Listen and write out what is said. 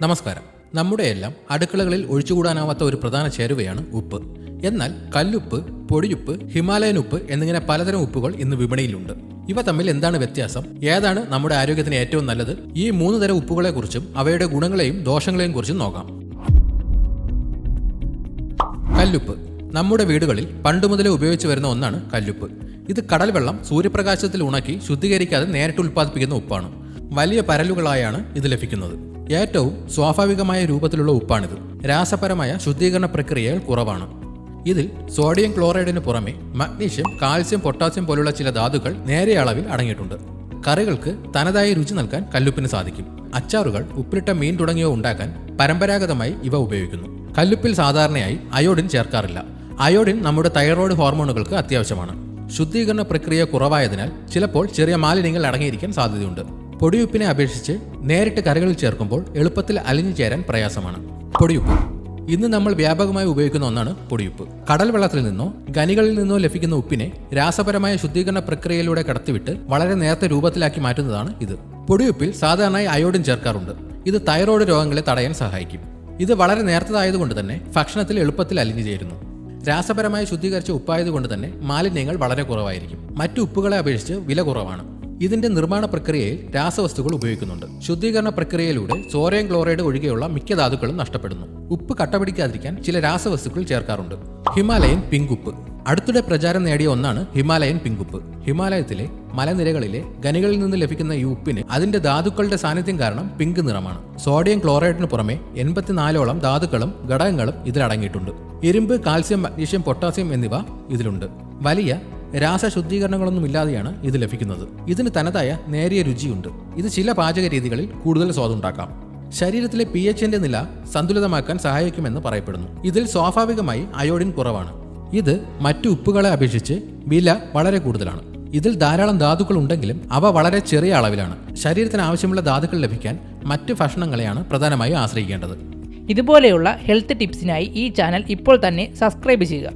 നമസ്കാരം. നമ്മുടെയെല്ലാം അടുക്കളകളിൽ ഒഴിച്ചുകൂടാനാവാത്ത ഒരു പ്രധാന ചേരുവയാണ് ഉപ്പ്. എന്നാൽ കല്ലുപ്പ്, പൊടിയുപ്പ്, ഹിമാലയൻ ഉപ്പ് എന്നിങ്ങനെ പലതരം ഉപ്പുകൾ ഇന്ന് വിപണിയിലുണ്ട്. ഇവ തമ്മിൽ എന്താണ് വ്യത്യാസം? ഏതാണ് നമ്മുടെ ആരോഗ്യത്തിന് ഏറ്റവും നല്ലത്? ഈ 3 തരം ഉപ്പുകളെക്കുറിച്ചും അവയുടെ ഗുണങ്ങളെയും ദോഷങ്ങളെയും കുറിച്ചും നോക്കാം. കല്ലുപ്പ് നമ്മുടെ വീടുകളിൽ പണ്ടുമുതലേ ഉപയോഗിച്ചു വരുന്ന ഒന്നാണ് കല്ലുപ്പ്. ഇത് കടൽ വെള്ളം സൂര്യപ്രകാശത്തിൽ ഉണക്കി ശുദ്ധീകരിക്കാതെ നേരിട്ട് ഉൽപ്പാദിപ്പിക്കുന്ന ഉപ്പാണ്. വലിയ പരലുകളായാണ് ഇത് ലഭിക്കുന്നത്. ഏറ്റവും സ്വാഭാവികമായ രൂപത്തിലുള്ള ഉപ്പാണിത്. രാസപരമായ ശുദ്ധീകരണ പ്രക്രിയകൾ കുറവാണ്. ഇതിൽ സോഡിയം ക്ലോറൈഡിന് പുറമെ മഗ്നീഷ്യം, കാൽസ്യം, പൊട്ടാസ്യം പോലുള്ള ചില ധാതുക്കൾ നേരിയ അളവിൽ അടങ്ങിയിട്ടുണ്ട്. കറികൾക്ക് തനതായ രുചി നൽകാൻ കല്ലുപ്പിന് സാധിക്കും. അച്ചാറുകൾ, ഉപ്പിലിട്ട മീൻ തുടങ്ങിയവ ഉണ്ടാക്കാൻ പരമ്പരാഗതമായി ഇവ ഉപയോഗിക്കുന്നു. കല്ലുപ്പിൽ സാധാരണയായി അയോഡിൻ ചേർക്കാറില്ല. അയോഡിൻ നമ്മുടെ തൈറോയ്ഡ് ഹോർമോണുകൾക്ക് അത്യാവശ്യമാണ്. ശുദ്ധീകരണ പ്രക്രിയ കുറവായതിനാൽ ചിലപ്പോൾ ചെറിയ മാലിന്യങ്ങൾ അടങ്ങിയിരിക്കാൻ സാധ്യതയുണ്ട്. പൊടിയുപ്പിനെ അപേക്ഷിച്ച് നേരിട്ട് കറികളിൽ ചേർക്കുമ്പോൾ എളുപ്പത്തിൽ അലിഞ്ഞു ചേരാൻ പ്രയാസമാണ്. പൊടിയുപ്പ് ഇന്ന് നമ്മൾ വ്യാപകമായി ഉപയോഗിക്കുന്ന ഒന്നാണ് പൊടിയുപ്പ്. കടൽ വെള്ളത്തിൽ നിന്നോ ഖനികളിൽ നിന്നോ ലഭിക്കുന്ന ഉപ്പിനെ രാസപരമായ ശുദ്ധീകരണ പ്രക്രിയയിലൂടെ കടത്തിവിട്ട് വളരെ നേർത്ത രൂപത്തിലാക്കി മാറ്റുന്നതാണ് ഇത്. പൊടിയുപ്പിൽ സാധാരണയായി അയോഡിൻ ചേർക്കാറുണ്ട്. ഇത് തൈറോയ്ഡ് രോഗങ്ങളെ തടയാൻ സഹായിക്കും. ഇത് വളരെ നേർത്തതായതുകൊണ്ട് തന്നെ ഭക്ഷണത്തിൽ എളുപ്പത്തിൽ അലിഞ്ഞു ചേരുന്നു. രാസപരമായി ശുദ്ധീകരിച്ച ഉപ്പായതുകൊണ്ട് തന്നെ മാലിന്യങ്ങൾ വളരെ കുറവായിരിക്കും. മറ്റു ഉപ്പുകളെ അപേക്ഷിച്ച് വില കുറവാണ്. ഇതിന്റെ നിർമ്മാണ പ്രക്രിയയിൽ രാസവസ്തുക്കൾ ഉപയോഗിക്കുന്നുണ്ട്. ശുദ്ധീകരണ പ്രക്രിയയിലൂടെ സോഡിയം ക്ലോറൈഡ് ഒഴികെയുള്ള മിക്ക ധാതുക്കളും നഷ്ടപ്പെടുന്നു. ഉപ്പ് കട്ടപിടിക്കാതിരിക്കാൻ ചില രാസവസ്തുക്കൾ ചേർക്കാറുണ്ട്. ഹിമാലയൻ പിങ്ക് ഉപ്പ് അടുത്തിടെ പ്രചാരം നേടിയ ഒന്നാണ് ഹിമാലയൻ പിങ്ക് ഉപ്പ്. ഹിമാലയത്തിലെ മലനിരകളിലെ ഖനികളിൽ നിന്ന് ലഭിക്കുന്ന ഈ ഉപ്പിന് അതിന്റെ ധാതുക്കളുടെ സാന്നിധ്യം കാരണം പിങ്ക് നിറമാണ്. സോഡിയം ക്ലോറൈഡിന് പുറമെ 84ഓളം ധാതുക്കളും ഘടകങ്ങളും ഇതിലടങ്ങിയിട്ടുണ്ട്. ഇരുമ്പ്, കാൽസ്യം, മഗ്നീഷ്യം, പൊട്ടാസ്യം എന്നിവ ഇതിലുണ്ട്. വലിയ രാസശുദ്ധീകരണങ്ങളൊന്നും ഇല്ലാതെയാണ് ഇത് ലഭിക്കുന്നത്. ഇതിന് തനതായ നേരിയ രുചിയുണ്ട്. ഇത് ചില പാചക രീതികളിൽ കൂടുതൽ സ്വാദുണ്ടാക്കാം. ശരീരത്തിലെ pHന്റെ നില സന്തുലിതമാക്കാൻ സഹായിക്കുമെന്ന് പറയപ്പെടുന്നു. ഇതിൽ സ്വാഭാവികമായി അയോഡിൻ കുറവാണ്. ഇത് മറ്റു ഉപ്പുകളെ അപേക്ഷിച്ച് വില വളരെ കൂടുതലാണ്. ഇതിൽ ധാരാളം ധാതുക്കൾ ഉണ്ടെങ്കിലും അവ വളരെ ചെറിയ അളവിലാണ്. ശരീരത്തിന് ആവശ്യമുള്ള ധാതുക്കൾ ലഭിക്കാൻ മറ്റ് ഭക്ഷണങ്ങളെയാണ് പ്രധാനമായും ആശ്രയിക്കേണ്ടത്. ഇതുപോലെയുള്ള ഹെൽത്ത് ടിപ്സിനായി ഈ ചാനൽ ഇപ്പോൾ തന്നെ സബ്സ്ക്രൈബ് ചെയ്യുക.